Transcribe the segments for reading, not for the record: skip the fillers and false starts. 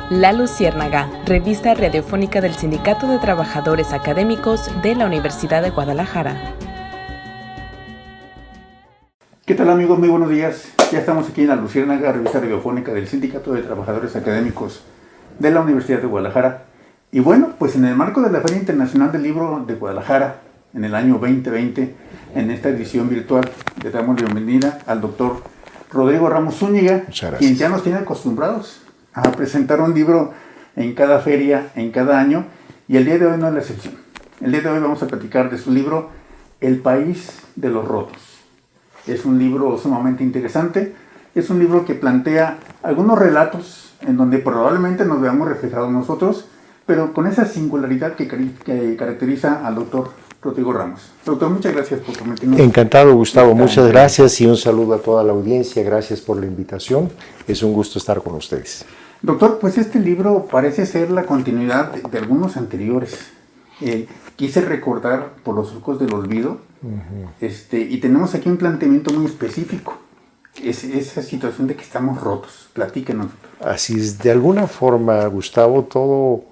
La Luciérnaga, revista radiofónica del Sindicato de Trabajadores Académicos de la Universidad de Guadalajara. ¿Qué tal, amigos? Muy buenos días. Ya estamos aquí en La Luciérnaga, revista radiofónica del Sindicato de Trabajadores Académicos de la Universidad de Guadalajara. Y bueno, pues en el marco de la Feria Internacional del Libro de Guadalajara, en el año 2020, en esta edición virtual, le damos la bienvenida al doctor Rodrigo Ramos Zúñiga, quien ya nos tiene acostumbrados a presentar un libro en cada feria, en cada año, y el día de hoy no es la excepción. El día de hoy vamos a platicar de su libro El País de los Rotos. Es un libro sumamente interesante, es un libro que plantea algunos relatos en donde probablemente nos veamos reflejados nosotros, pero con esa singularidad que caracteriza al doctor Rodrigo Ramos. Doctor, muchas gracias por permitirnos. Encantado, Gustavo, muchas gracias y un saludo a toda la audiencia, gracias por la invitación, es un gusto estar con ustedes. Doctor, pues este libro parece ser la continuidad de algunos anteriores. Quise recordar por los surcos del olvido, y tenemos aquí un planteamiento muy específico. Es esa situación de que estamos rotos. Platíquenos. Así es, de alguna forma, Gustavo, todo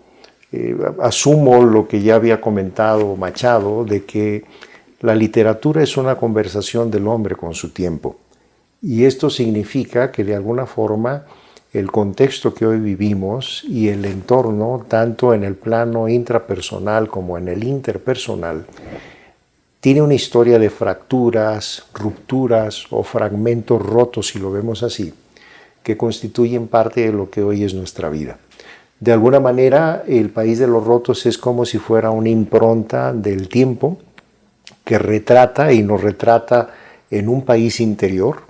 asumo lo que ya había comentado Machado, de que la literatura es una conversación del hombre con su tiempo. Y esto significa que de alguna forma el contexto que hoy vivimos y el entorno, tanto en el plano intrapersonal como en el interpersonal, tiene una historia de fracturas, rupturas o fragmentos rotos, si lo vemos así, que constituyen parte de lo que hoy es nuestra vida. De alguna manera, el País de los Rotos es como si fuera una impronta del tiempo que retrata y nos retrata en un país interior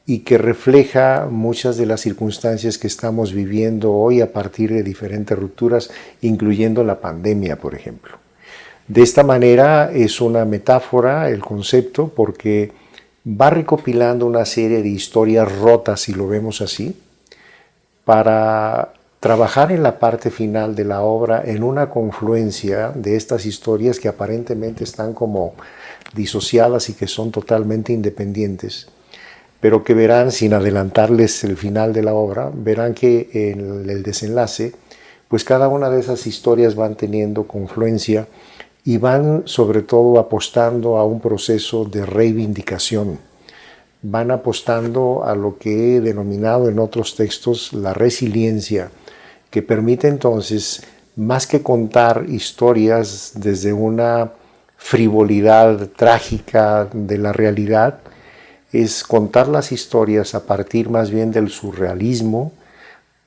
y que refleja muchas de las circunstancias que estamos viviendo hoy a partir de diferentes rupturas, incluyendo la pandemia, por ejemplo. De esta manera es una metáfora el concepto porque va recopilando una serie de historias rotas, si lo vemos así, para trabajar en la parte final de la obra en una confluencia de estas historias que aparentemente están como disociadas y que son totalmente independientes, pero que verán, sin adelantarles el final de la obra, verán que en el desenlace, pues cada una de esas historias van teniendo confluencia y van sobre todo apostando a un proceso de reivindicación. Van apostando a lo que he denominado en otros textos la resiliencia, que permite entonces, más que contar historias desde una frivolidad trágica de la realidad, es contar las historias a partir más bien del surrealismo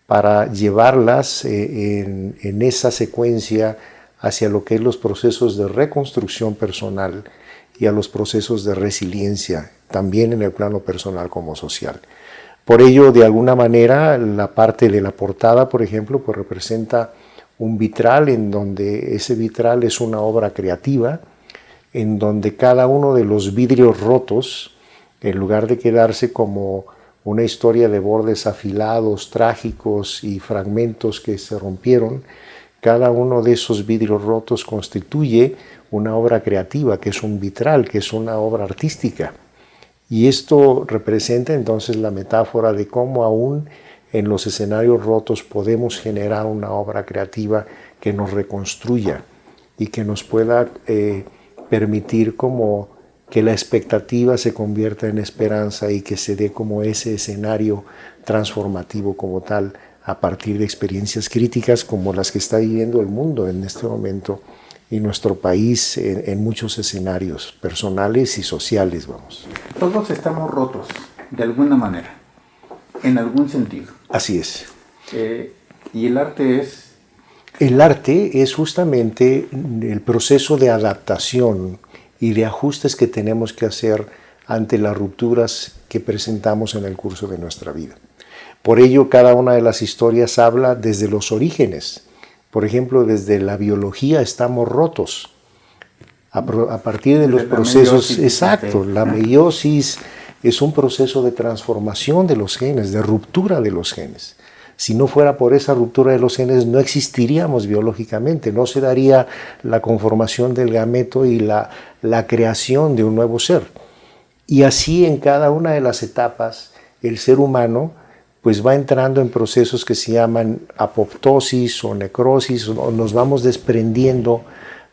para llevarlas en esa secuencia hacia lo que es los procesos de reconstrucción personal y a los procesos de resiliencia, también en el plano personal como social. Por ello, de alguna manera, la parte de la portada, por ejemplo, pues representa un vitral en donde ese vitral es una obra creativa, en donde cada uno de los vidrios rotos, en lugar de quedarse como una historia de bordes afilados, trágicos y fragmentos que se rompieron, cada uno de esos vidrios rotos constituye una obra creativa, que es un vitral, que es una obra artística. Y esto representa entonces la metáfora de cómo aún en los escenarios rotos podemos generar una obra creativa que nos reconstruya y que nos pueda permitir como que la expectativa se convierta en esperanza y que se dé como ese escenario transformativo como tal a partir de experiencias críticas como las que está viviendo el mundo en este momento y nuestro país en muchos escenarios personales y sociales, vamos. Todos estamos rotos, de alguna manera, en algún sentido. Así es. ¿Y el arte es? El arte es justamente el proceso de adaptación y de ajustes que tenemos que hacer ante las rupturas que presentamos en el curso de nuestra vida. Por ello, cada una de las historias habla desde los orígenes. Por ejemplo, desde la biología estamos rotos. A partir de los procesos, exacto, la meiosis es un proceso de transformación de los genes, de ruptura de los genes. Si no fuera por esa ruptura de los genes, no existiríamos biológicamente, no se daría la conformación del gameto y la creación de un nuevo ser. Y así en cada una de las etapas, el ser humano pues va entrando en procesos que se llaman apoptosis o necrosis, o nos vamos desprendiendo,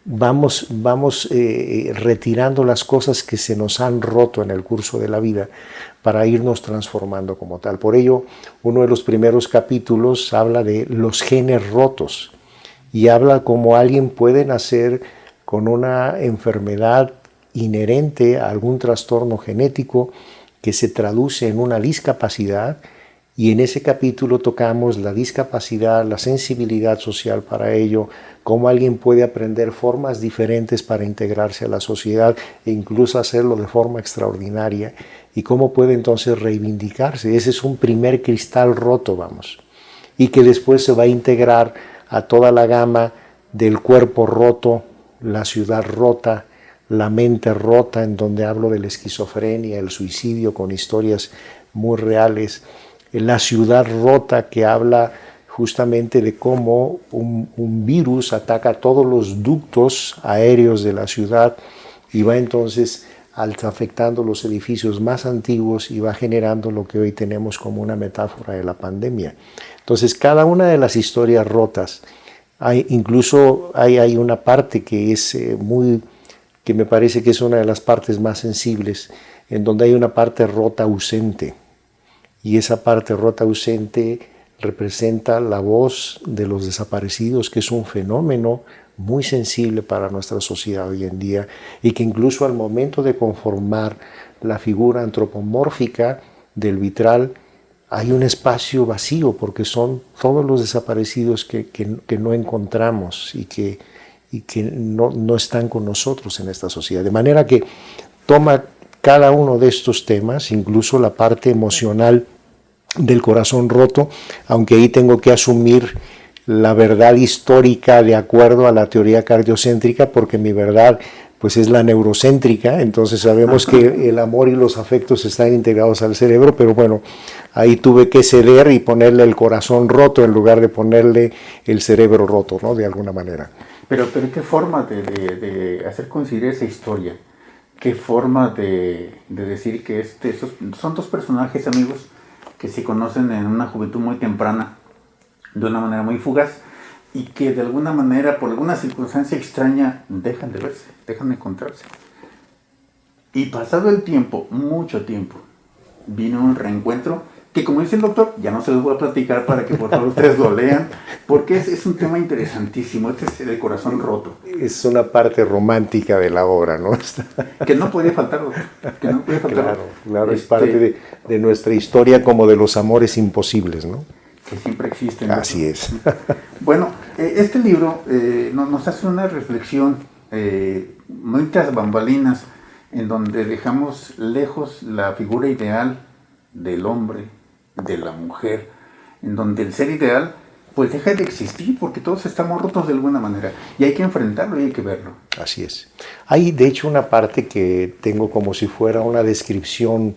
vamos retirando las cosas que se nos han roto en el curso de la vida para irnos transformando como tal. Por ello, uno de los primeros capítulos habla de los genes rotos y habla cómo alguien puede nacer con una enfermedad inherente a algún trastorno genético que se traduce en una discapacidad, y en ese capítulo tocamos la discapacidad, la sensibilidad social para ello, cómo alguien puede aprender formas diferentes para integrarse a la sociedad e incluso hacerlo de forma extraordinaria, y cómo puede entonces reivindicarse. Ese es un primer cristal roto, vamos, y que después se va a integrar a toda la gama del cuerpo roto, la ciudad rota, la mente rota, en donde hablo de la esquizofrenia, el suicidio con historias muy reales, la ciudad rota, que habla justamente de cómo un virus ataca todos los ductos aéreos de la ciudad y va entonces afectando los edificios más antiguos y va generando lo que hoy tenemos como una metáfora de la pandemia. Entonces, cada una de las historias rotas, incluso hay una parte que es que me parece que es una de las partes más sensibles, en donde hay una parte rota ausente. Y esa parte rota ausente representa la voz de los desaparecidos, que es un fenómeno muy sensible para nuestra sociedad hoy en día, y que incluso al momento de conformar la figura antropomórfica del vitral hay un espacio vacío, porque son todos los desaparecidos que no encontramos y que no están con nosotros en esta sociedad. De manera que toma cada uno de estos temas, incluso la parte emocional del corazón roto, aunque ahí tengo que asumir la verdad histórica de acuerdo a la teoría cardiocéntrica, porque mi verdad pues es la neurocéntrica. Entonces sabemos que el amor y los afectos están integrados al cerebro, pero bueno, ahí tuve que ceder y ponerle el corazón roto en lugar de ponerle el cerebro roto, ¿no? De alguna manera. Pero qué forma de hacer coincidir esa historia, qué forma de decir que estos son dos personajes, amigos, que se conocen en una juventud muy temprana, de una manera muy fugaz, y que de alguna manera, por alguna circunstancia extraña, dejan de verse, dejan de encontrarse. Y pasado el tiempo, mucho tiempo, vino un reencuentro, que como dice el doctor, ya no se los voy a platicar para que por favor ustedes lo lean, porque es un tema interesantísimo. Este es el corazón roto. Es una parte romántica de la obra, ¿no? Que no puede faltar, doctor, que no puede faltar. Claro, es parte de nuestra historia, como de los amores imposibles, ¿no? Que siempre existen. Así es. Bueno, este libro nos hace una reflexión, muchas bambalinas, en donde dejamos lejos la figura ideal del hombre, de la mujer, en donde el ser ideal pues deja de existir, porque todos estamos rotos de alguna manera y hay que enfrentarlo y hay que verlo. Así es. Hay de hecho una parte que tengo como si fuera una descripción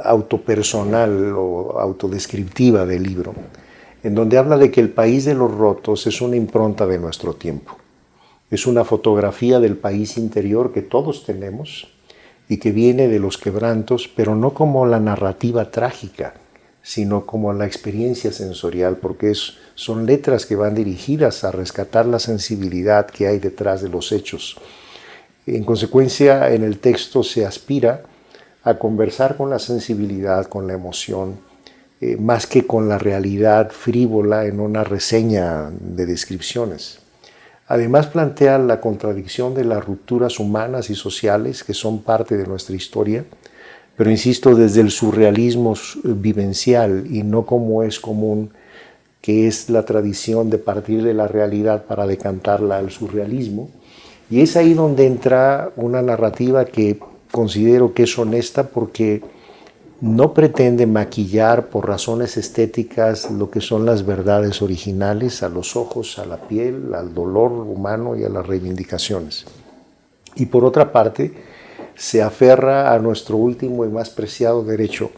autopersonal o autodescriptiva del libro, en donde habla de que el país de los rotos es una impronta de nuestro tiempo. Es una fotografía del país interior que todos tenemos y que viene de los quebrantos, pero no como la narrativa trágica, sino como la experiencia sensorial, porque son letras que van dirigidas a rescatar la sensibilidad que hay detrás de los hechos. En consecuencia, en el texto se aspira a conversar con la sensibilidad, con la emoción, más que con la realidad frívola en una reseña de descripciones. Además plantea la contradicción de las rupturas humanas y sociales que son parte de nuestra historia, pero insisto, desde el surrealismo vivencial y no como es común, que es la tradición de partir de la realidad para decantarla al surrealismo. Y es ahí donde entra una narrativa que considero que es honesta, porque no pretende maquillar por razones estéticas lo que son las verdades originales a los ojos, a la piel, al dolor humano y a las reivindicaciones. Y por otra parte, se aferra a nuestro último y más preciado derecho,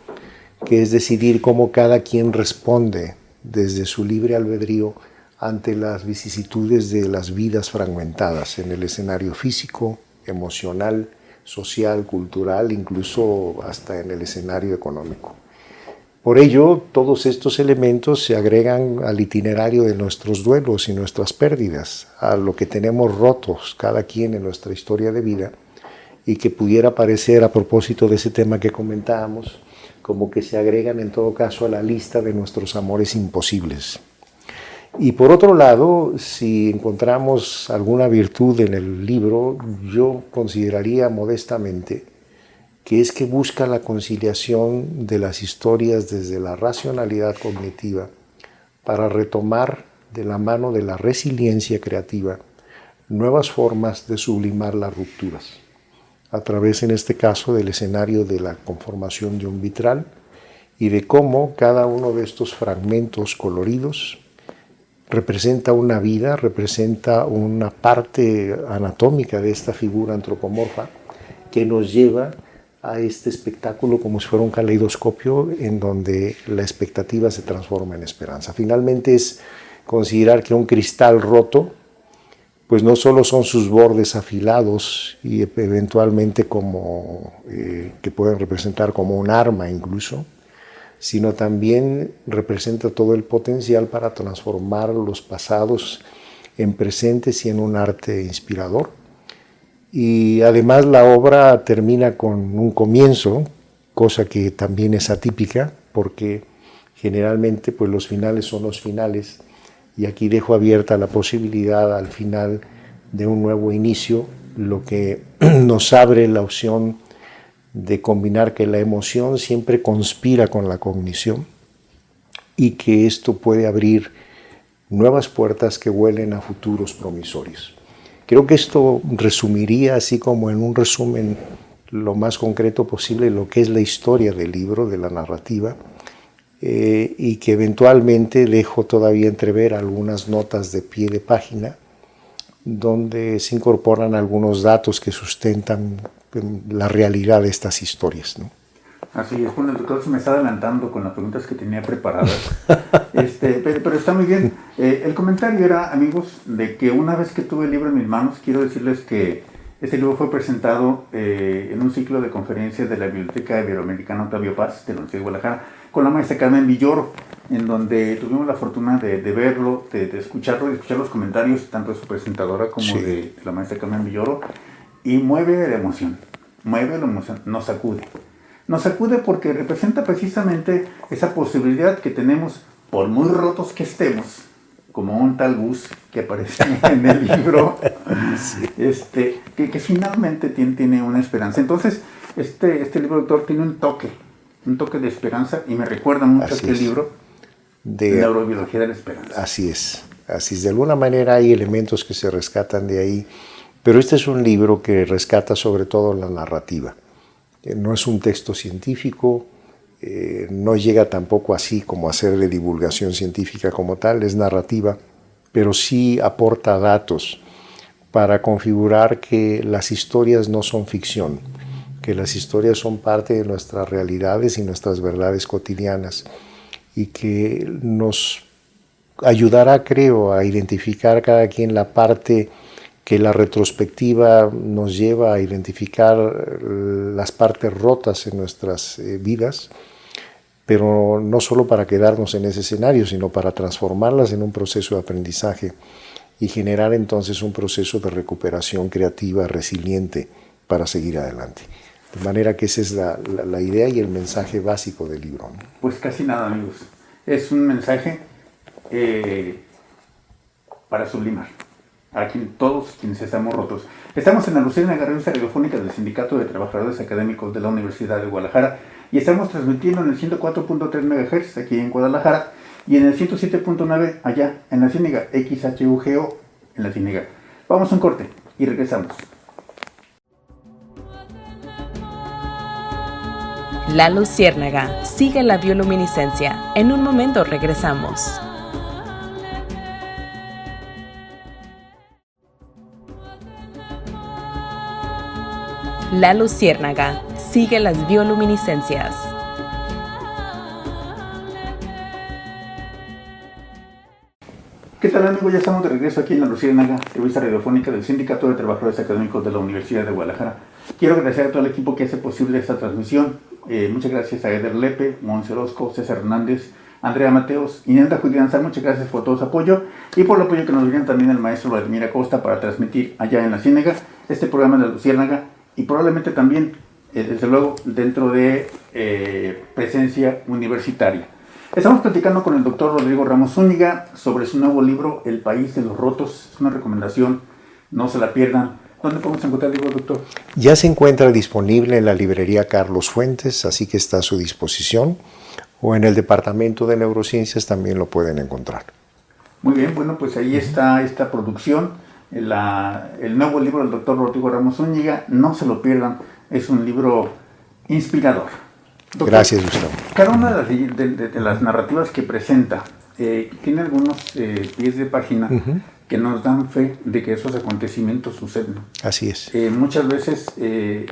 que es decidir cómo cada quien responde desde su libre albedrío ante las vicisitudes de las vidas fragmentadas en el escenario físico, emocional, social, cultural, incluso hasta en el escenario económico. Por ello, todos estos elementos se agregan al itinerario de nuestros duelos y nuestras pérdidas, a lo que tenemos rotos cada quien en nuestra historia de vida, y que pudiera parecer, a propósito de ese tema que comentábamos, como que se agregan en todo caso a la lista de nuestros amores imposibles. Y por otro lado, si encontramos alguna virtud en el libro, yo consideraría modestamente que es que busca la conciliación de las historias desde la racionalidad cognitiva para retomar de la mano de la resiliencia creativa nuevas formas de sublimar las rupturas, a través en este caso del escenario de la conformación de un vitral y de cómo cada uno de estos fragmentos coloridos representa una vida, representa una parte anatómica de esta figura antropomorfa que nos lleva a este espectáculo como si fuera un caleidoscopio en donde la expectativa se transforma en esperanza. Finalmente es considerar que un cristal roto, pues no solo son sus bordes afilados y eventualmente como que pueden representar como un arma incluso, sino también representa todo el potencial para transformar los pasados en presentes y en un arte inspirador. Y además la obra termina con un comienzo, cosa que también es atípica, porque generalmente pues, los finales son los finales, y aquí dejo abierta la posibilidad al final de un nuevo inicio, lo que nos abre la opción de combinar que la emoción siempre conspira con la cognición y que esto puede abrir nuevas puertas que huelen a futuros promisorios. Creo que esto resumiría, así como en un resumen lo más concreto posible, lo que es la historia del libro, de la narrativa, y que eventualmente dejo todavía entrever algunas notas de pie de página, donde se incorporan algunos datos que sustentan la realidad de estas historias, ¿no? Así es, bueno, el doctor se me está adelantando con las preguntas que tenía preparadas, pero está muy bien. El comentario era, amigos, de que una vez que tuve el libro en mis manos, quiero decirles que este libro fue presentado en un ciclo de conferencias de la Biblioteca Iberoamericana Octavio Paz de la Universidad de Guadalajara con la maestra Carmen Villoro, en donde tuvimos la fortuna de verlo, de escucharlo, de escuchar los comentarios tanto de su presentadora como sí, de la maestra Carmen Villoro, y mueve la emoción, nos sacude. Nos sacude porque representa precisamente esa posibilidad que tenemos, por muy rotos que estemos, como un tal Gus que aparece en el libro, sí, que finalmente tiene una esperanza. Entonces, este libro, doctor, tiene un toque de esperanza, y me recuerda mucho aquel libro de Neurobiología de la Esperanza. Así es. De alguna manera hay elementos que se rescatan de ahí, pero este es un libro que rescata sobre todo la narrativa. No es un texto científico, no llega tampoco así como a hacer de divulgación científica como tal, es narrativa, pero sí aporta datos para configurar que las historias no son ficción, que las historias son parte de nuestras realidades y nuestras verdades cotidianas, y que nos ayudará, creo, a identificar cada quien la parte que la retrospectiva nos lleva a identificar las partes rotas en nuestras vidas, pero no solo para quedarnos en ese escenario, sino para transformarlas en un proceso de aprendizaje y generar entonces un proceso de recuperación creativa, resiliente, para seguir adelante. De manera que esa es la idea y el mensaje básico del libro, ¿no? Pues casi nada, amigos. Es un mensaje para sublimar a todos quienes estamos rotos. Estamos en la Luciérnaga, revista radiofónica del Sindicato de Trabajadores Académicos de la Universidad de Guadalajara, y estamos transmitiendo en el 104.3 MHz aquí en Guadalajara y en el 107.9 allá en la Ciénega, XHUGO en la Ciénega. Vamos a un corte y regresamos. La Luciérnaga, sigue la bioluminiscencia. En un momento regresamos. La Luciérnaga, sigue las bioluminiscencias. ¿Qué tal, amigos? Ya estamos de regreso aquí en la Luciérnaga, revista radiofónica del Sindicato de Trabajadores Académicos de la Universidad de Guadalajara. Quiero agradecer a todo el equipo que hace posible esta transmisión, muchas gracias a Eder Lepe, Monse Orozco, César Hernández, Andrea Mateos y Nenda Judianzar. Muchas gracias por todo su apoyo y por el apoyo que nos brinda también el maestro Vladimir Acosta para transmitir allá en la Ciénega este programa de La Luciérnaga y probablemente también, desde luego, dentro de presencia universitaria. Estamos platicando con el doctor Rodrigo Ramos Zúñiga sobre su nuevo libro, El País de los Rotos. Es una recomendación, no se la pierdan. ¿Dónde podemos encontrar el libro, doctor? Ya se encuentra disponible en la librería Carlos Fuentes, así que está a su disposición, o en el Departamento de Neurociencias también lo pueden encontrar. Muy bien, bueno, pues ahí está esta producción, el nuevo libro del doctor Rodrigo Ramos Zúñiga. No se lo pierdan, es un libro inspirador. Doctor, gracias, Gustavo. Cada una de las narrativas que presenta tiene algunos pies de página que nos dan fe de que esos acontecimientos suceden. Así es. Muchas veces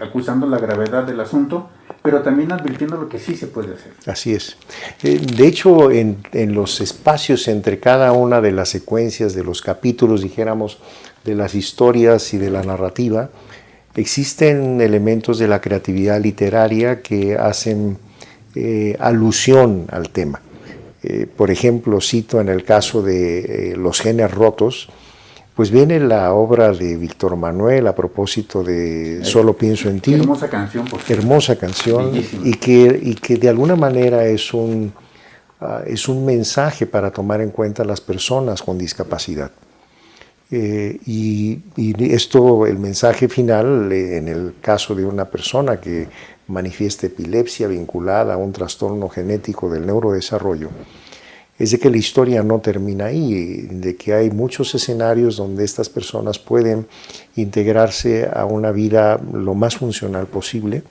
acusando la gravedad del asunto, pero también advirtiendo lo que sí se puede hacer. Así es. De hecho, en los espacios entre cada una de las secuencias de los capítulos, dijéramos, de las historias y de la narrativa, existen elementos de la creatividad literaria que hacen alusión al tema. Por ejemplo, cito en el caso de Los genes rotos, pues viene la obra de Víctor Manuel a propósito de Solo pienso en ti. Hermosa canción, por cierto. Hermosa canción, y que de alguna manera es un mensaje para tomar en cuenta a las personas con discapacidad. Y esto, el mensaje final, en el caso de una persona que manifiesta epilepsia vinculada a un trastorno genético del neurodesarrollo, es de que la historia no termina ahí, de que hay muchos escenarios donde estas personas pueden integrarse a una vida lo más funcional posible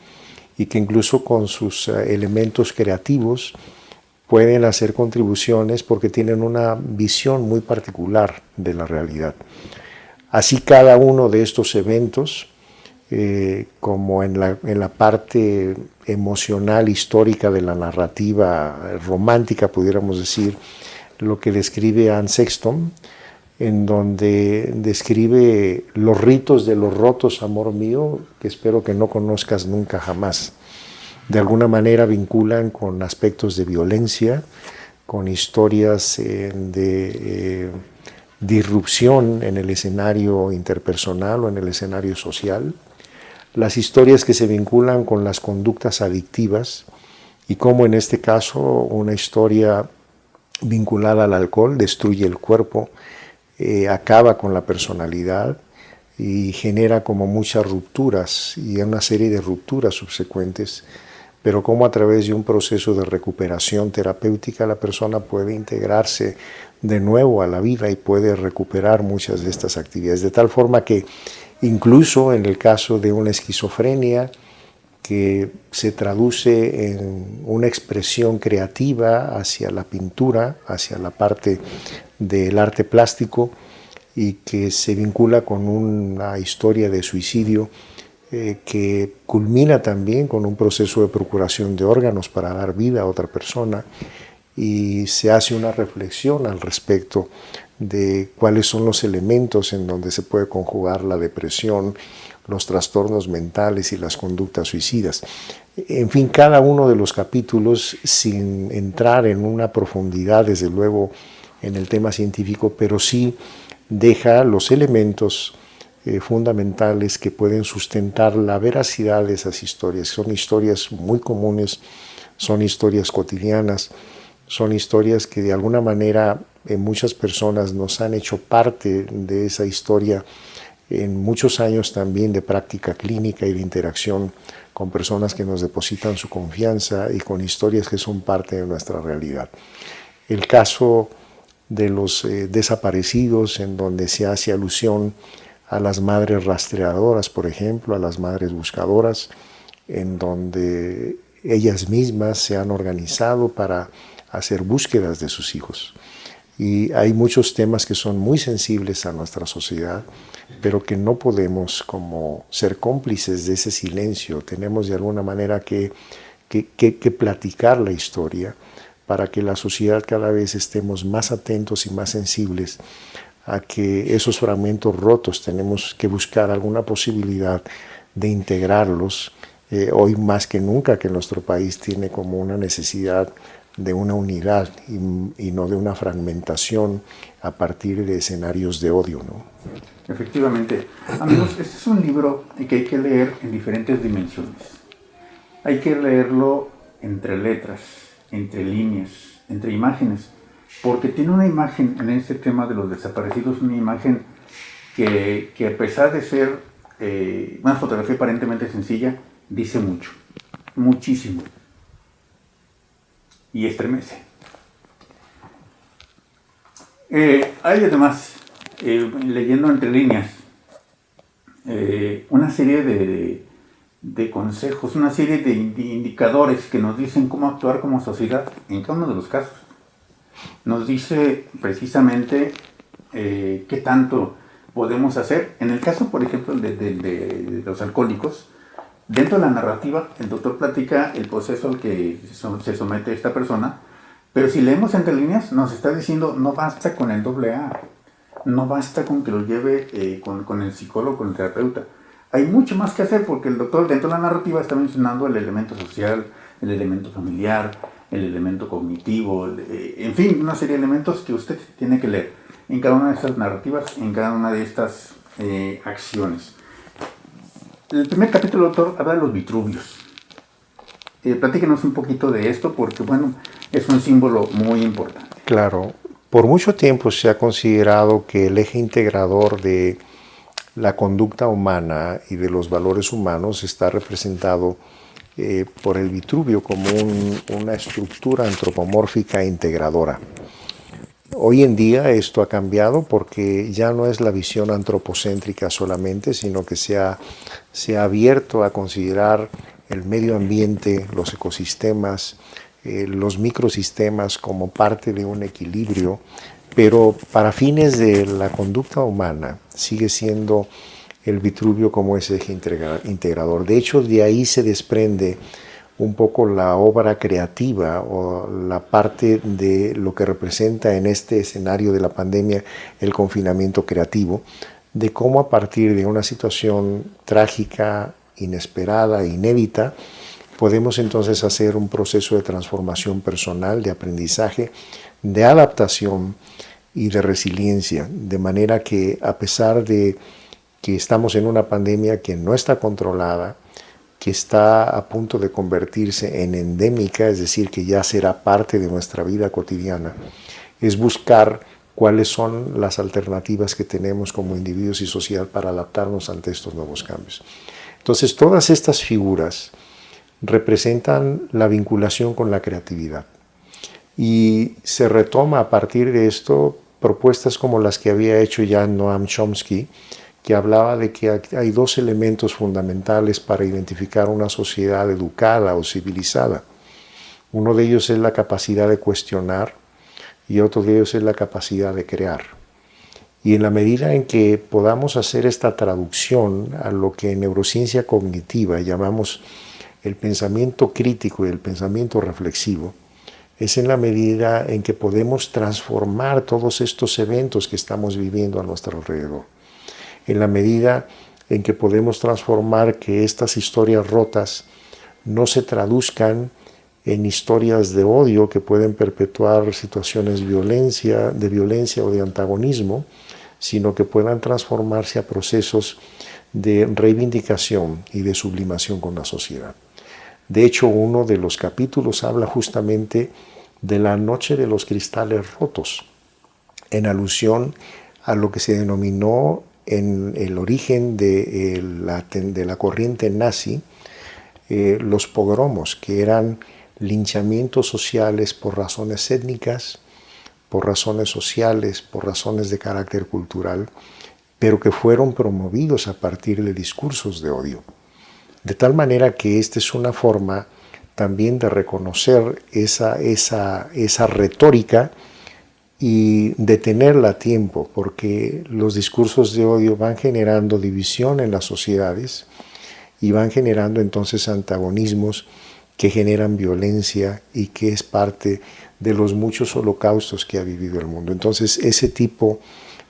y que incluso con sus elementos creativos pueden hacer contribuciones porque tienen una visión muy particular de la realidad. Así cada uno de estos eventos, como en la parte emocional, histórica de la narrativa romántica, pudiéramos decir, lo que describe Anne Sexton, en donde describe los ritos de los rotos, amor mío, que espero que no conozcas nunca jamás. De alguna manera vinculan con aspectos de violencia, con historias de disrupción en el escenario interpersonal o en el escenario social, las historias que se vinculan con las conductas adictivas y cómo en este caso una historia vinculada al alcohol destruye el cuerpo, acaba con la personalidad y genera como muchas rupturas y una serie de rupturas subsecuentes, pero cómo a través de un proceso de recuperación terapéutica la persona puede integrarse de nuevo a la vida y puede recuperar muchas de estas actividades, de tal forma que incluso en el caso de una esquizofrenia que se traduce en una expresión creativa hacia la pintura, hacia la parte del arte plástico y que se vincula con una historia de suicidio que culmina también con un proceso de procuración de órganos para dar vida a otra persona, y se hace una reflexión al respecto de cuáles son los elementos en donde se puede conjugar la depresión, los trastornos mentales y las conductas suicidas. En fin, cada uno de los capítulos, sin entrar en una profundidad, desde luego, en el tema científico, pero sí deja los elementos fundamentales que pueden sustentar la veracidad de esas historias. Son historias muy comunes, son historias cotidianas, son historias que de alguna manera muchas personas nos han hecho parte de esa historia en muchos años también de práctica clínica y de interacción con personas que nos depositan su confianza y con historias que son parte de nuestra realidad. El caso de los desaparecidos, en donde se hace alusión a las madres rastreadoras, por ejemplo, a las madres buscadoras, en donde ellas mismas se han organizado para hacer búsquedas de sus hijos. Y hay muchos temas que son muy sensibles a nuestra sociedad, pero que no podemos como ser cómplices de ese silencio. Tenemos de alguna manera que platicar la historia para que la sociedad cada vez estemos más atentos y más sensibles a que esos fragmentos rotos tenemos que buscar alguna posibilidad de integrarlos hoy más que nunca que nuestro país tiene como una necesidad de una unidad y no de una fragmentación a partir de escenarios de odio, ¿no? Efectivamente. Amigos, este es un libro que hay que leer en diferentes dimensiones. Hay que leerlo entre letras, entre líneas, entre imágenes, porque tiene una imagen en este tema de los desaparecidos, una imagen que a pesar de ser una fotografía aparentemente sencilla, dice mucho, muchísimo, y estremece. Hay además, leyendo entre líneas, una serie de consejos, una serie de indicadores que nos dicen cómo actuar como sociedad en cada uno de los casos. Nos dice precisamente qué tanto podemos hacer. En el caso, por ejemplo, de los alcohólicos, dentro de la narrativa, el doctor platica el proceso al que se somete esta persona, pero si leemos entre líneas, nos está diciendo, no basta con el AA, no basta con que lo lleve con el psicólogo, con el terapeuta. Hay mucho más que hacer porque el doctor dentro de la narrativa está mencionando el elemento social, el elemento familiar, el elemento cognitivo, en fin, una serie de elementos que usted tiene que leer en cada una de estas narrativas, en cada una de estas acciones. El primer capítulo, doctor, habla de los Vitruvios. Platíquenos un poquito de esto porque, bueno, es un símbolo muy importante. Claro, por mucho tiempo se ha considerado que el eje integrador de la conducta humana y de los valores humanos está representado por el Vitruvio como una estructura antropomórfica integradora. Hoy en día esto ha cambiado porque ya no es la visión antropocéntrica solamente, sino que se ha abierto a considerar el medio ambiente, los ecosistemas, los microsistemas como parte de un equilibrio, pero para fines de la conducta humana sigue siendo el Vitruvio como ese eje integrador. De hecho, de ahí se desprende un poco la obra creativa o la parte de lo que representa en este escenario de la pandemia el confinamiento creativo, de cómo a partir de una situación trágica, inesperada, inédita, podemos entonces hacer un proceso de transformación personal, de aprendizaje, de adaptación y de resiliencia, de manera que a pesar de que estamos en una pandemia que no está controlada, que está a punto de convertirse en endémica, es decir, que ya será parte de nuestra vida cotidiana, es buscar cuáles son las alternativas que tenemos como individuos y sociedad para adaptarnos ante estos nuevos cambios. Entonces, todas estas figuras representan la vinculación con la creatividad y se retoma a partir de esto propuestas como las que había hecho ya Noam Chomsky, que hablaba de que hay dos elementos fundamentales para identificar una sociedad educada o civilizada. Uno de ellos es la capacidad de cuestionar y otro de ellos es la capacidad de crear. Y en la medida en que podamos hacer esta traducción a lo que en neurociencia cognitiva llamamos el pensamiento crítico y el pensamiento reflexivo, es en la medida en que podemos transformar todos estos eventos que estamos viviendo a nuestro alrededor. En la medida en que podemos transformar que estas historias rotas no se traduzcan en historias de odio que pueden perpetuar situaciones de violencia o de antagonismo, sino que puedan transformarse a procesos de reivindicación y de sublimación con la sociedad. De hecho, uno de los capítulos habla justamente de la noche de los cristales rotos, en alusión a lo que se denominó en el origen de la corriente nazi, los pogromos, que eran linchamientos sociales por razones étnicas, por razones sociales, por razones de carácter cultural, pero que fueron promovidos a partir de discursos de odio. De tal manera que esta es una forma también de reconocer esa retórica y detenerla a tiempo, porque los discursos de odio van generando división en las sociedades y van generando entonces antagonismos que generan violencia y que es parte de los muchos holocaustos que ha vivido el mundo. Entonces, ese tipo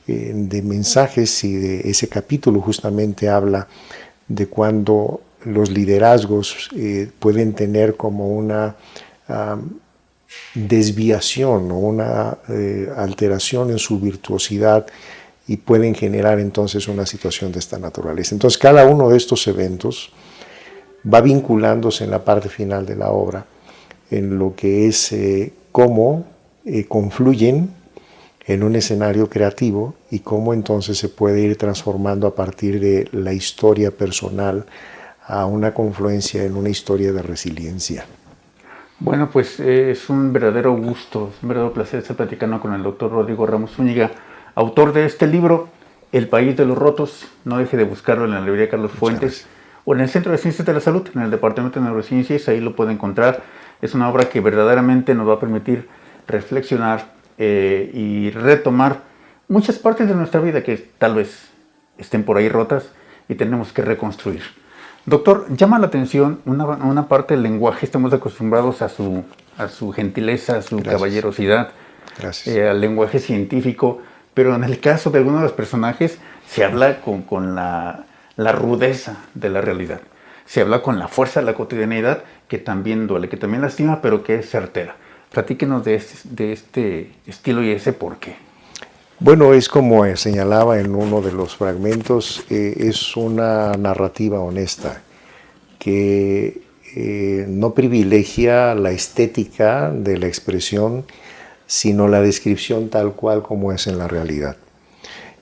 de mensajes y de ese capítulo justamente habla de cuando los liderazgos pueden tener como una desviación o una alteración en su virtuosidad y pueden generar entonces una situación de esta naturaleza. Entonces cada uno de estos eventos va vinculándose en la parte final de la obra en lo que es cómo confluyen en un escenario creativo y cómo entonces se puede ir transformando a partir de la historia personal a una confluencia en una historia de resiliencia. Bueno, pues es un verdadero gusto, es un verdadero placer estar platicando con el doctor Rodrigo Ramos Zúñiga, autor de este libro, El País de los Rotos. No deje de buscarlo en la librería Carlos Fuentes o en el Centro de Ciencias de la Salud, en el Departamento de Neurociencias, ahí lo puede encontrar. Es una obra que verdaderamente nos va a permitir reflexionar y retomar muchas partes de nuestra vida que tal vez estén por ahí rotas y tenemos que reconstruir. Doctor, llama la atención una parte del lenguaje. Estamos acostumbrados a su gentileza, a su caballerosidad, al lenguaje científico, pero en el caso de algunos de los personajes se habla con la rudeza de la realidad. Se habla con la fuerza de la cotidianidad, que también duele, que también lastima, pero que es certera. Platíquenos de este estilo y ese por qué. Bueno, es como señalaba en uno de los fragmentos, es una narrativa honesta que no privilegia la estética de la expresión, sino la descripción tal cual como es en la realidad.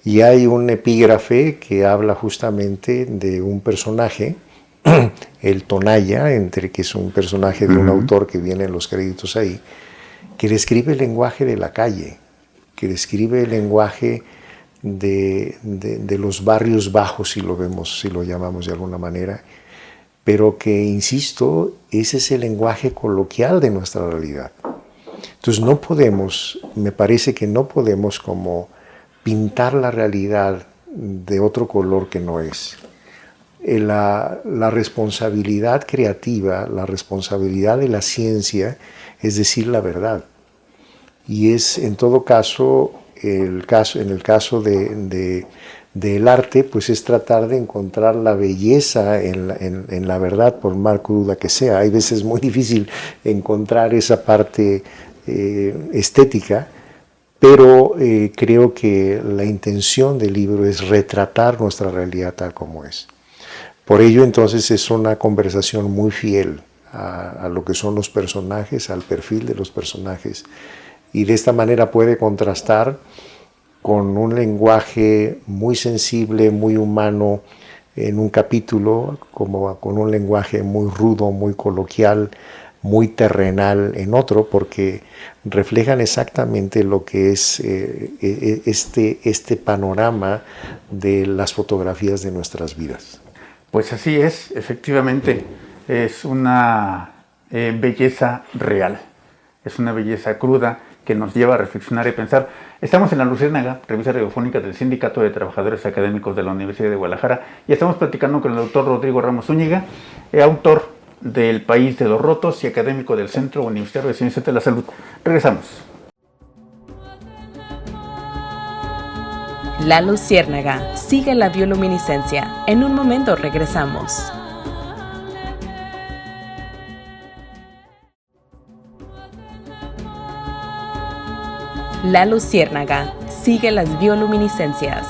Y hay un epígrafe que habla justamente de un personaje, el Tonaya, que es un personaje de un autor que viene en los créditos ahí, que describe el lenguaje de la calle, que describe el lenguaje de los barrios bajos, si lo vemos, si lo llamamos de alguna manera, pero que, insisto, ese es el lenguaje coloquial de nuestra realidad. Entonces no podemos, me parece que no podemos como pintar la realidad de otro color que no es. La responsabilidad creativa, la responsabilidad de la ciencia es decir la verdad. Y es en todo caso, en el caso del arte, pues es tratar de encontrar la belleza en la verdad, por más cruda que sea. Hay veces muy difícil encontrar esa parte estética, pero creo que la intención del libro es retratar nuestra realidad tal como es. Por ello, entonces, es una conversación muy fiel a lo que son los personajes, al perfil de los personajes, y de esta manera puede contrastar con un lenguaje muy sensible, muy humano en un capítulo, como con un lenguaje muy rudo, muy coloquial, muy terrenal en otro, porque reflejan exactamente lo que es este panorama de las fotografías de nuestras vidas. Pues así es, efectivamente, es una belleza real, es una belleza cruda que nos lleva a reflexionar y pensar. Estamos en La Luciérnaga, revista radiofónica del Sindicato de Trabajadores Académicos de la Universidad de Guadalajara, y estamos platicando con el doctor Rodrigo Ramos Zúñiga, autor del País de los Rotos y académico del Centro Universitario de Ciencias de la Salud. Regresamos. La Luciérnaga sigue la bioluminiscencia. En un momento regresamos. La Luciérnaga sigue las bioluminiscencias.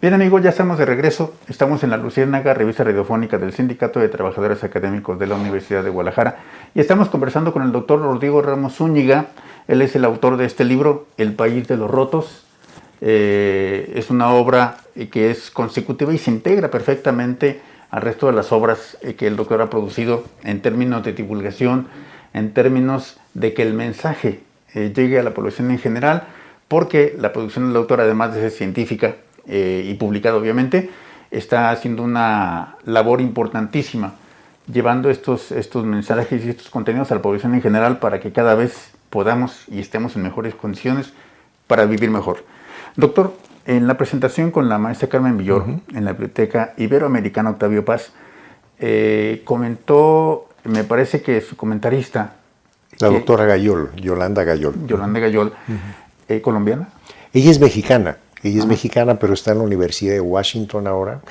Bien amigos, ya estamos de regreso. Estamos en La Luciérnaga, revista radiofónica del Sindicato de Trabajadores Académicos de la Universidad de Guadalajara. Y estamos conversando con el doctor Rodrigo Ramos Zúñiga. Él es el autor de este libro, El País de los Rotos. Es una obra que es consecutiva y se integra perfectamente al resto de las obras que el doctor ha producido en términos de divulgación, en términos de que el mensaje llegue a la población en general, porque la producción del doctor, además de ser científica, y publicado obviamente, está haciendo una labor importantísima, llevando estos mensajes y estos contenidos a la población en general para que cada vez podamos y estemos en mejores condiciones para vivir mejor. Doctor, en la presentación con la maestra Carmen Villoro, en la Biblioteca Iberoamericana Octavio Paz, comentó, me parece que su comentarista... La doctora Gayol, Yolanda Gayol. Yolanda Gayol, colombiana. Ella es mexicana. Ella es mexicana, pero está en la Universidad de Washington ahora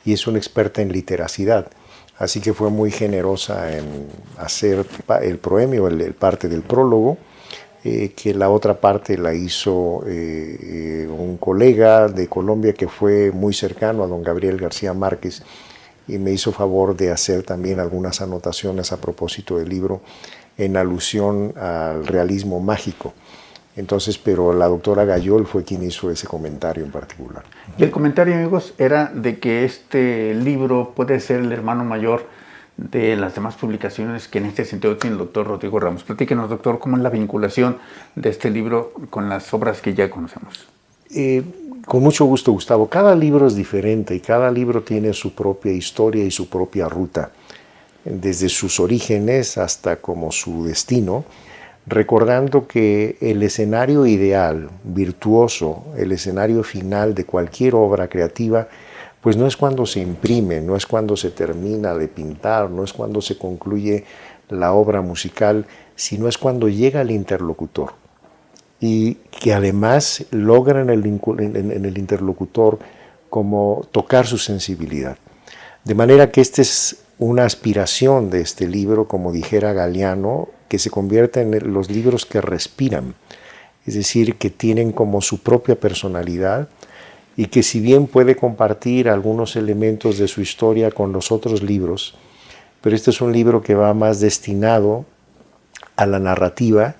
y es una experta en literacidad. Así que fue muy generosa en hacer el proemio, el parte del prólogo, que la otra parte la hizo un colega de Colombia que fue muy cercano a don Gabriel García Márquez y me hizo favor de hacer también algunas anotaciones a propósito del libro en alusión al realismo mágico. Entonces, pero la doctora Gayol fue quien hizo ese comentario en particular. Y el comentario, amigos, era de que este libro puede ser el hermano mayor de las demás publicaciones que en este sentido tiene el doctor Rodrigo Ramos. Platíquenos, doctor, cómo es la vinculación de este libro con las obras que ya conocemos. Con mucho gusto, Gustavo. Cada libro es diferente y cada libro tiene su propia historia y su propia ruta, desde sus orígenes hasta como su destino, recordando que el escenario ideal, virtuoso, el escenario final de cualquier obra creativa, pues no es cuando se imprime, no es cuando se termina de pintar, no es cuando se concluye la obra musical, sino es cuando llega el interlocutor. Y que además logra en el interlocutor como tocar su sensibilidad. De manera que esta es una aspiración de este libro, como dijera Galeano, que se convierta en los libros que respiran, es decir, que tienen como su propia personalidad y que si bien puede compartir algunos elementos de su historia con los otros libros, pero este es un libro que va más destinado a la narrativa.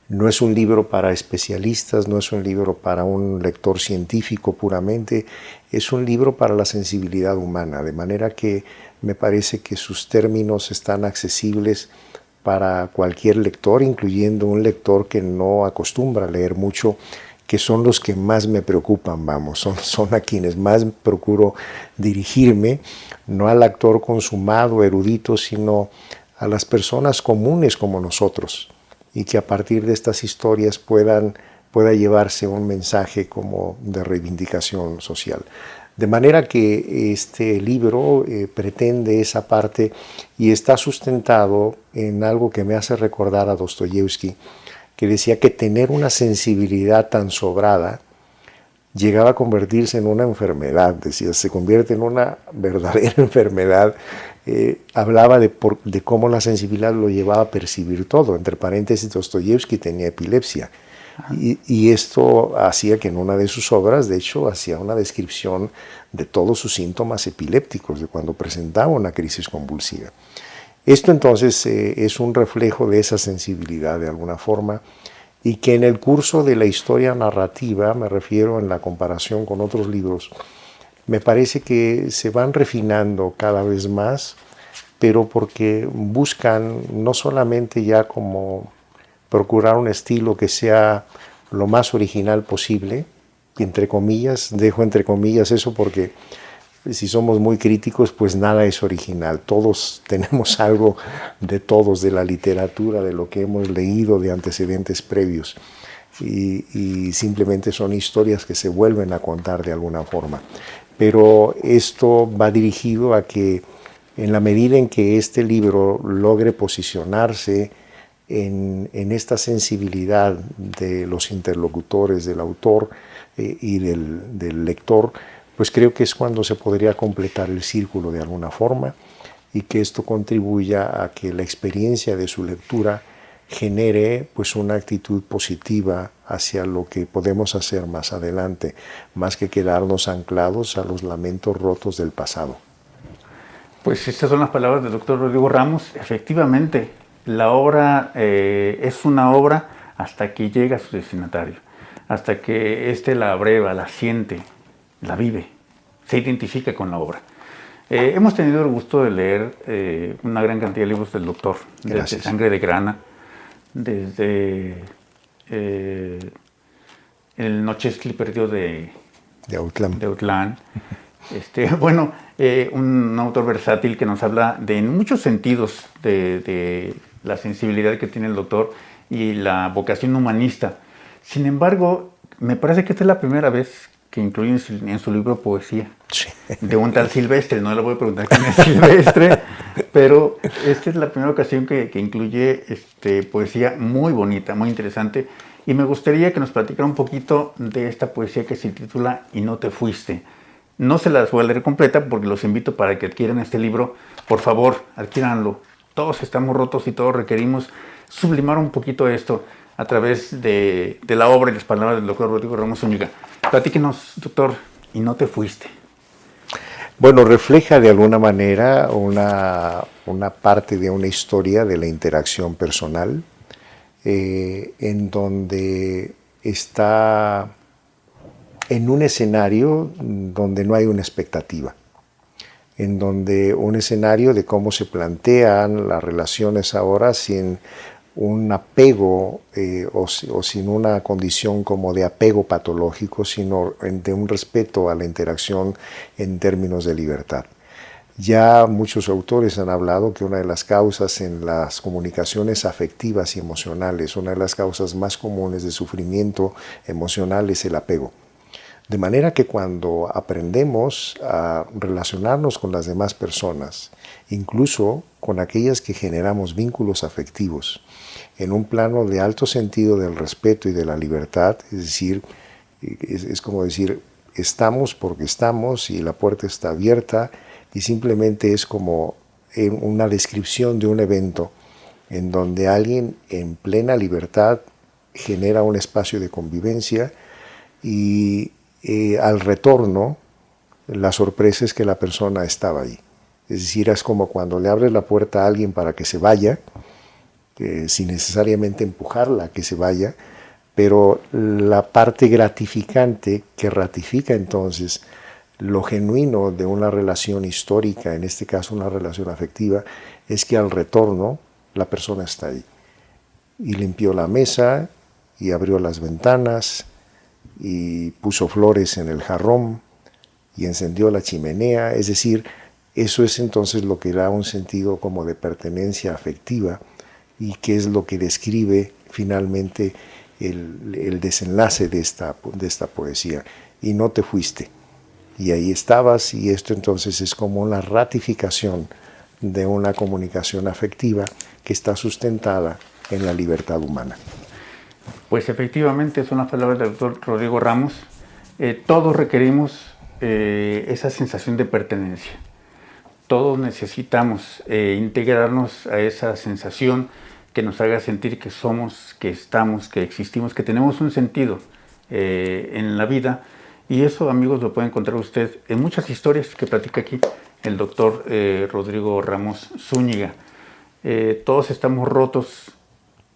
No es un libro para especialistas, no es un libro para un lector científico puramente, es un libro para la sensibilidad humana, de manera que me parece que sus términos están accesibles para cualquier lector, incluyendo un lector que no acostumbra a leer mucho, que son los que más me preocupan, son a quienes más procuro dirigirme, no al lector consumado, erudito, sino a las personas comunes como nosotros, y que a partir de estas historias pueda llevarse un mensaje como de reivindicación social. De manera que este libro pretende esa parte y está sustentado en algo que me hace recordar a Dostoyevsky, que decía que tener una sensibilidad tan sobrada llegaba a convertirse en una enfermedad, decía, se convierte en una verdadera enfermedad. Hablaba de cómo la sensibilidad lo llevaba a percibir todo. Entre paréntesis, Dostoyevsky tenía epilepsia. Y esto hacía que en una de sus obras, de hecho, hacía una descripción de todos sus síntomas epilépticos, de cuando presentaba una crisis convulsiva. Esto entonces es un reflejo de esa sensibilidad de alguna forma, y que en el curso de la historia narrativa, me refiero en la comparación con otros libros, me parece que se van refinando cada vez más, pero porque buscan no solamente ya como procurar un estilo que sea lo más original posible, entre comillas, dejo entre comillas eso porque si somos muy críticos, pues nada es original. Todos tenemos algo de todos, de la literatura, de lo que hemos leído, de antecedentes previos. Y simplemente son historias que se vuelven a contar de alguna forma. Pero esto va dirigido a que en la medida en que este libro logre posicionarse en esta sensibilidad de los interlocutores, del autor y del lector, pues creo que es cuando se podría completar el círculo de alguna forma y que esto contribuya a que la experiencia de su lectura genere pues una actitud positiva hacia lo que podemos hacer más adelante, más que quedarnos anclados a los lamentos rotos del pasado. Pues estas son las palabras del doctor Rodrigo Ramos. Efectivamente, la obra es una obra hasta que llega a su destinatario, hasta que éste la abreva, la siente, la vive, se identifica con la obra. Hemos tenido el gusto de leer una gran cantidad de libros del doctor, desde Sangre de Grana, desde El Nochescli perdido de Autlán. Bueno, un autor versátil que nos habla de, en muchos sentidos, de la sensibilidad que tiene el doctor y la vocación humanista. Sin embargo, me parece que esta es la primera vez que incluye en su libro poesía. Sí. De un tal Silvestre. No le voy a preguntar quién es Silvestre, pero esta es la primera ocasión que incluye poesía muy bonita, muy interesante, y me gustaría que nos platicara un poquito de esta poesía que se titula Y no te fuiste. No se las voy a leer completa porque los invito para que adquieran este libro. Por favor, adquiéranlo. Todos estamos rotos y todos requerimos sublimar un poquito esto a través de la obra y las palabras del doctor Rodrigo Ramos Zúñiga. Platíquenos, doctor, Y no te fuiste. Bueno, refleja de alguna manera una parte de una historia de la interacción personal, en donde está en un escenario donde no hay una expectativa, en donde un escenario de cómo se plantean las relaciones ahora sin un apego o sin una condición como de apego patológico, sino de un respeto a la interacción en términos de libertad. Ya muchos autores han hablado que una de las causas en las comunicaciones afectivas y emocionales, una de las causas más comunes de sufrimiento emocional es el apego. De manera que cuando aprendemos a relacionarnos con las demás personas, incluso con aquellas que generamos vínculos afectivos, en un plano de alto sentido del respeto y de la libertad, es decir, es como decir, estamos porque estamos y la puerta está abierta, y simplemente es como una descripción de un evento en donde alguien en plena libertad genera un espacio de convivencia y al retorno la sorpresa es que la persona estaba ahí. Es decir, es como cuando le abres la puerta a alguien para que se vaya, sin necesariamente empujarla a que se vaya, pero la parte gratificante que ratifica entonces lo genuino de una relación histórica, en este caso una relación afectiva, es que al retorno la persona está ahí. Y limpió la mesa, y abrió las ventanas, y puso flores en el jarrón, y encendió la chimenea. Es decir, eso es entonces lo que da un sentido como de pertenencia afectiva, y que es lo que describe finalmente el desenlace de esta poesía. Y no te fuiste. Y ahí estabas, y esto entonces es como una ratificación de una comunicación afectiva que está sustentada en la libertad humana. Pues efectivamente son las palabras del doctor Rodrigo Ramos. Todos requerimos esa sensación de pertenencia. Todos necesitamos integrarnos a esa sensación que nos haga sentir que somos, que estamos, que existimos, que tenemos un sentido en la vida. Y eso, amigos, lo puede encontrar usted en muchas historias que platica aquí el doctor Rodrigo Ramos Zúñiga. Todos estamos rotos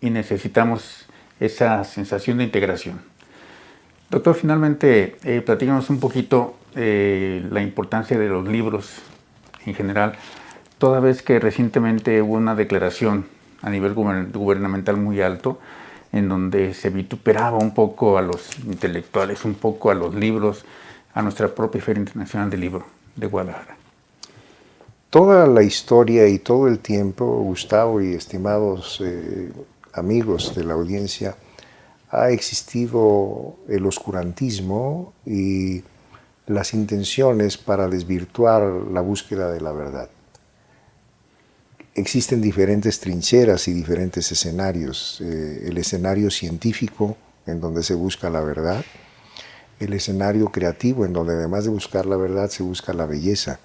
y necesitamos esa sensación de integración. Doctor, finalmente, platícanos un poquito la importancia de los libros en general, toda vez que recientemente hubo una declaración a nivel gubernamental muy alto, en donde se vituperaba un poco a los intelectuales, un poco a los libros, a nuestra propia Feria Internacional del Libro de Guadalajara. Toda la historia y todo el tiempo, Gustavo y estimados amigos de la audiencia, ha existido el oscurantismo y las intenciones para desvirtuar la búsqueda de la verdad. Existen diferentes trincheras y diferentes escenarios. El escenario científico, en donde se busca la verdad. El escenario creativo, en donde además de buscar la verdad, se busca la belleza.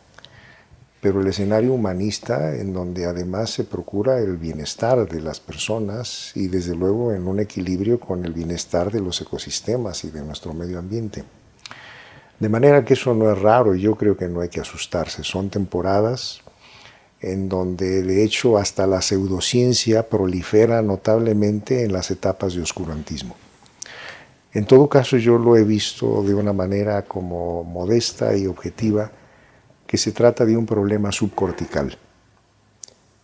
Pero el escenario humanista, en donde además se procura el bienestar de las personas y desde luego en un equilibrio con el bienestar de los ecosistemas y de nuestro medio ambiente. De manera que eso no es raro y yo creo que no hay que asustarse. Son temporadas en donde de hecho hasta la pseudociencia prolifera notablemente en las etapas de oscurantismo. En todo caso yo lo he visto de una manera como modesta y objetiva, que se trata de un problema subcortical.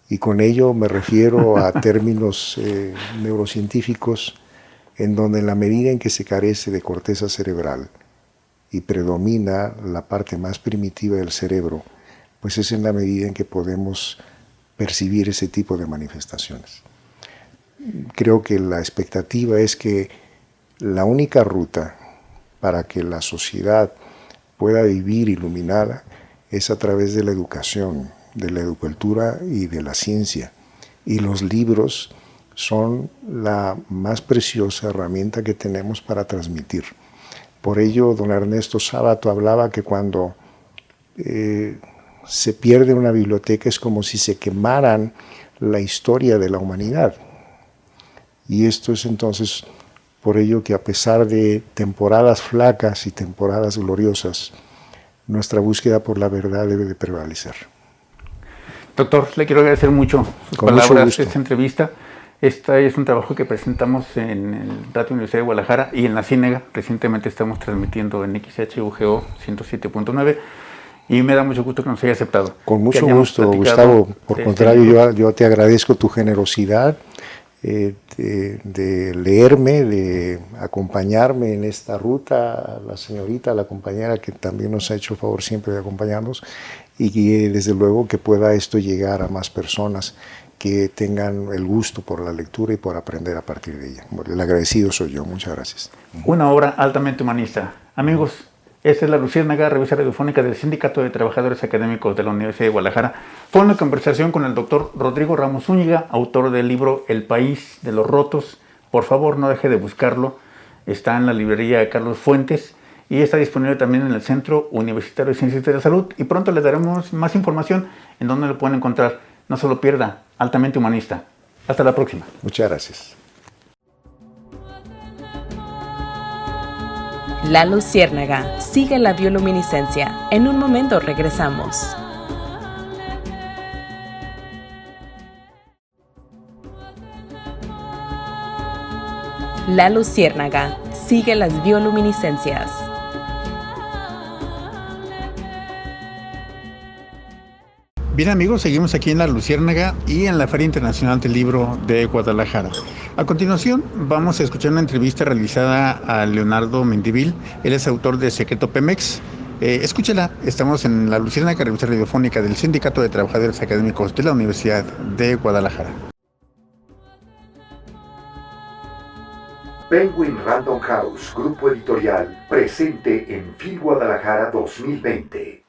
Y con ello me refiero a términos neurocientíficos, en donde en la medida en que se carece de corteza cerebral y predomina la parte más primitiva del cerebro, pues es en la medida en que podemos percibir ese tipo de manifestaciones. Creo que la expectativa es que la única ruta para que la sociedad pueda vivir iluminada es a través de la educación, de la educultura y de la ciencia. Y los libros son la más preciosa herramienta que tenemos para transmitir. Por ello, don Ernesto Sábato hablaba que cuando se pierde una biblioteca es como si se quemaran la historia de la humanidad. Y esto es entonces por ello que a pesar de temporadas flacas y temporadas gloriosas, nuestra búsqueda por la verdad debe de prevalecer. Doctor, le quiero agradecer mucho sus Con palabras mucho gusto. de esta entrevista. Este es un trabajo que presentamos en el Radio Universidad de Guadalajara y en la Ciénega. Recientemente estamos transmitiendo en XHUGO 107.9 y me da mucho gusto que nos haya aceptado. Con mucho gusto, Gustavo. Por contrario, yo te agradezco tu generosidad de leerme, de acompañarme en esta ruta, a la señorita, a la compañera que también nos ha hecho el favor siempre de acompañarnos, y que desde luego que pueda esto llegar a más personas que tengan el gusto por la lectura y por aprender a partir de ella. El agradecido soy yo. Muchas gracias. Una obra altamente humanista. Amigos, esta es La Luciérnaga, revista radiofónica del Sindicato de Trabajadores Académicos de la Universidad de Guadalajara. Fue una conversación con el doctor Rodrigo Ramos Zúñiga, autor del libro El País de los Rotos. Por favor, no deje de buscarlo. Está en la librería Carlos Fuentes y está disponible también en el Centro Universitario de Ciencias de la Salud. Y pronto les daremos más información en donde lo pueden encontrar. No se lo pierda, altamente humanista. Hasta la próxima. Muchas gracias. La Luciérnaga sigue la bioluminiscencia. En un momento regresamos. La Luciérnaga sigue las bioluminiscencias. Bien amigos, seguimos aquí en La Luciérnaga y en la Feria Internacional del Libro de Guadalajara. A continuación vamos a escuchar una entrevista realizada a Leonardo Mendivil. Él es autor de Secreto Pemex. Escúchela, estamos en La Luciérnaga, revista radiofónica del Sindicato de Trabajadores Académicos de la Universidad de Guadalajara. Penguin Random House, grupo editorial, presente en FIL Guadalajara 2020.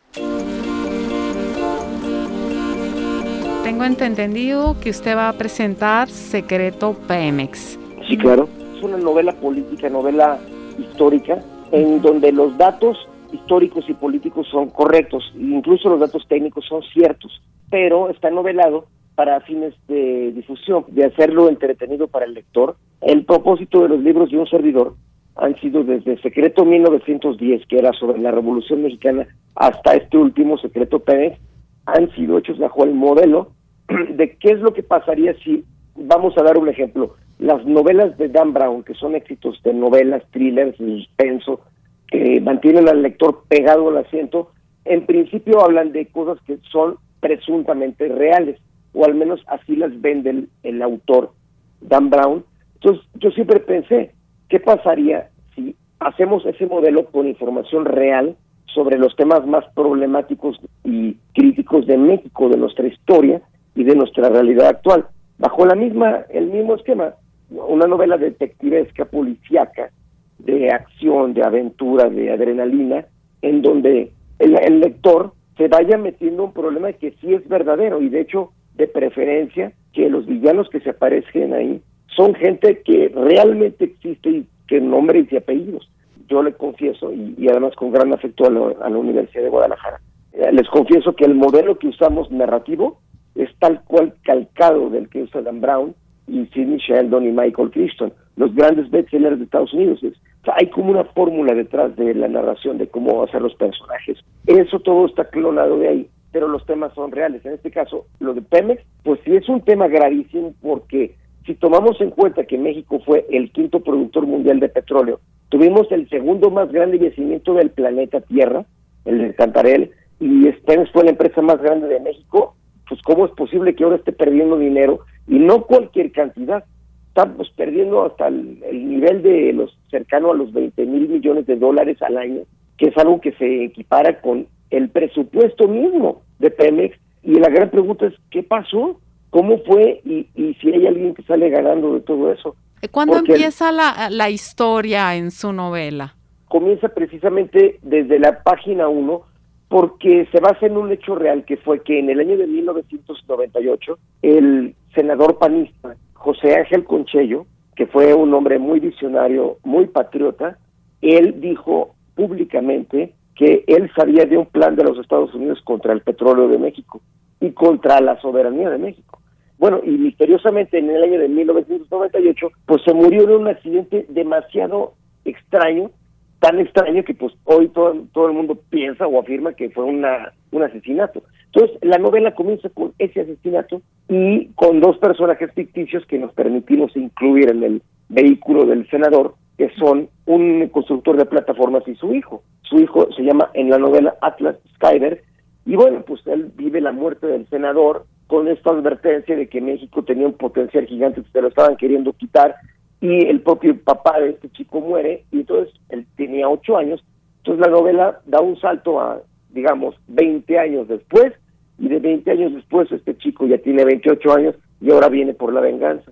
Tengo entendido que usted va a presentar Secreto Pemex. Sí, claro. Es una novela política, novela histórica, en donde los datos históricos y políticos son correctos, incluso los datos técnicos son ciertos, pero está novelado para fines de difusión, de hacerlo entretenido para el lector. El propósito de los libros de un servidor han sido desde Secreto 1910, que era sobre la Revolución Mexicana, hasta este último, Secreto Pemex, han sido hechos bajo el modelo de qué es lo que pasaría si, vamos a dar un ejemplo, las novelas de Dan Brown, que son éxitos de novelas, thrillers, suspenso, que mantienen al lector pegado al asiento, en principio hablan de cosas que son presuntamente reales, o al menos así las vende el autor, Dan Brown. Entonces yo siempre pensé, ¿qué pasaría si hacemos ese modelo con información real sobre los temas más problemáticos y críticos de México, de nuestra historia y de nuestra realidad actual, bajo el mismo esquema, una novela detectivesca, policíaca, de acción, de aventura, de adrenalina, en donde el lector se vaya metiendo un problema que sí es verdadero, y de hecho, de preferencia, que los villanos que se aparecen ahí son gente que realmente existe y que nombre y apellidos. Yo le confieso, y además con gran afecto a la Universidad de Guadalajara, les confieso que el modelo que usamos narrativo es tal cual calcado del que usa Dan Brown y Sidney Sheldon y Michael Crichton, los grandes bestsellers de Estados Unidos. Hay como una fórmula detrás de la narración de cómo hacer los personajes. Eso todo está clonado de ahí, pero los temas son reales. En este caso, lo de Pemex, pues sí es un tema gravísimo, porque si tomamos en cuenta que México fue el quinto productor mundial de petróleo, tuvimos el segundo más grande yacimiento del planeta Tierra, el de Cantarell, y Pemex fue la empresa más grande de México, pues ¿cómo es posible que ahora esté perdiendo dinero? Y no cualquier cantidad. Estamos perdiendo hasta el nivel de los cercano a los 20,000 millones de dólares al año, que es algo que se equipara con el presupuesto mismo de Pemex. Y la gran pregunta es, ¿qué pasó? ¿Cómo fue? Y si hay alguien que sale ganando de todo eso. ¿Cuándo empieza la historia en su novela? Comienza precisamente desde la página 1, porque se basa en un hecho real, que fue que en el año de 1998, el senador panista José José Ángel Conchello, que fue un hombre muy visionario, muy patriota, él dijo públicamente que él sabía de un plan de los Estados Unidos contra el petróleo de México y contra la soberanía de México. Bueno, y misteriosamente en el año de 1998, pues se murió en un accidente demasiado extraño, tan extraño que pues hoy todo el mundo piensa o afirma que fue un asesinato. Entonces, la novela comienza con ese asesinato y con dos personajes ficticios que nos permitimos incluir en el vehículo del senador, que son un constructor de plataformas y su hijo. Su hijo se llama en la novela Atlas Skyber, y bueno, pues él vive la muerte del senador con esta advertencia de que México tenía un potencial gigante que se lo estaban queriendo quitar, y el propio papá de este chico muere, y entonces él tenía 8 años, entonces la novela da un salto a, digamos, 20 años después, y de 20 años después este chico ya tiene 28 años, y ahora viene por la venganza.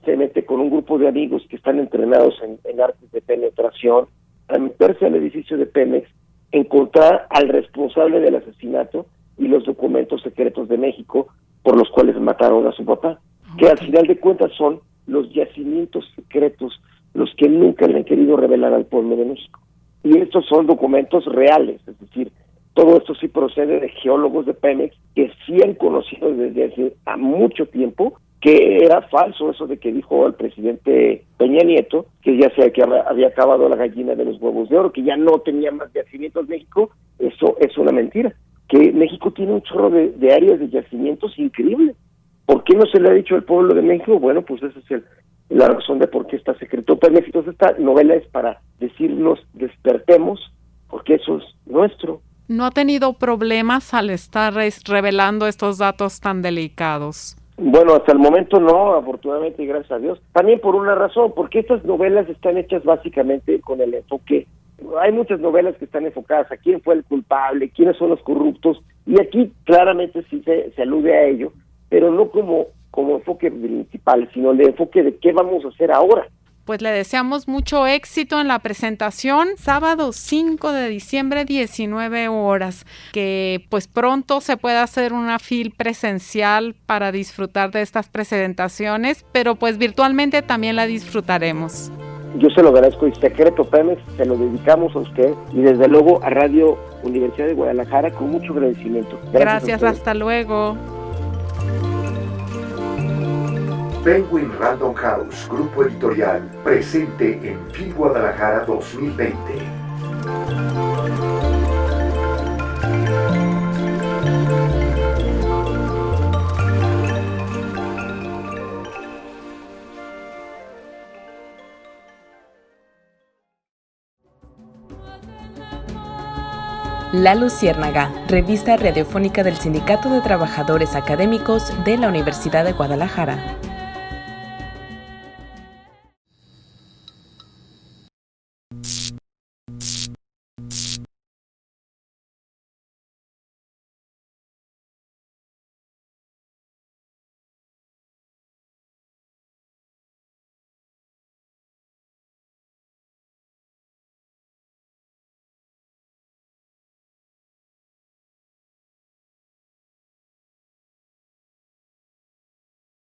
Se mete con un grupo de amigos que están entrenados en artes de penetración, a meterse al edificio de Pemex, encontrar al responsable del asesinato y los documentos secretos de México por los cuales mataron a su papá, que al final de cuentas son los yacimientos secretos, los que nunca le han querido revelar al pueblo de México. Y estos son documentos reales, es decir, todo esto sí procede de geólogos de Pemex que sí han conocido desde hace mucho tiempo que era falso eso de que dijo el presidente Peña Nieto, que ya sea que había acabado la gallina de los huevos de oro, que ya no tenía más yacimientos México. Eso es una mentira. Que México tiene un chorro de áreas de yacimientos increíbles. ¿Por qué no se le ha dicho al pueblo de México? Bueno, pues esa es la razón de por qué está secreto Pemex. Entonces esta novela es para decirnos despertemos, porque eso es nuestro. ¿No ha tenido problemas al estar revelando estos datos tan delicados? Bueno, hasta el momento no, afortunadamente y gracias a Dios. También por una razón, porque estas novelas están hechas básicamente con el enfoque. Hay muchas novelas que están enfocadas a quién fue el culpable, quiénes son los corruptos, y aquí claramente sí se alude a ello, pero no como enfoque principal, sino el enfoque de qué vamos a hacer ahora. Pues le deseamos mucho éxito en la presentación, sábado 5 de diciembre, 19 horas, que pues pronto se pueda hacer una FIL presencial para disfrutar de estas presentaciones, pero pues virtualmente también la disfrutaremos. Yo se lo agradezco, y Secreto Pemex se lo dedicamos a usted y desde luego a Radio Universidad de Guadalajara con mucho agradecimiento. Gracias, hasta luego. Penguin Random House, grupo editorial, presente en FIL Guadalajara 2020. La Luciérnaga, revista radiofónica del Sindicato de Trabajadores Académicos de la Universidad de Guadalajara.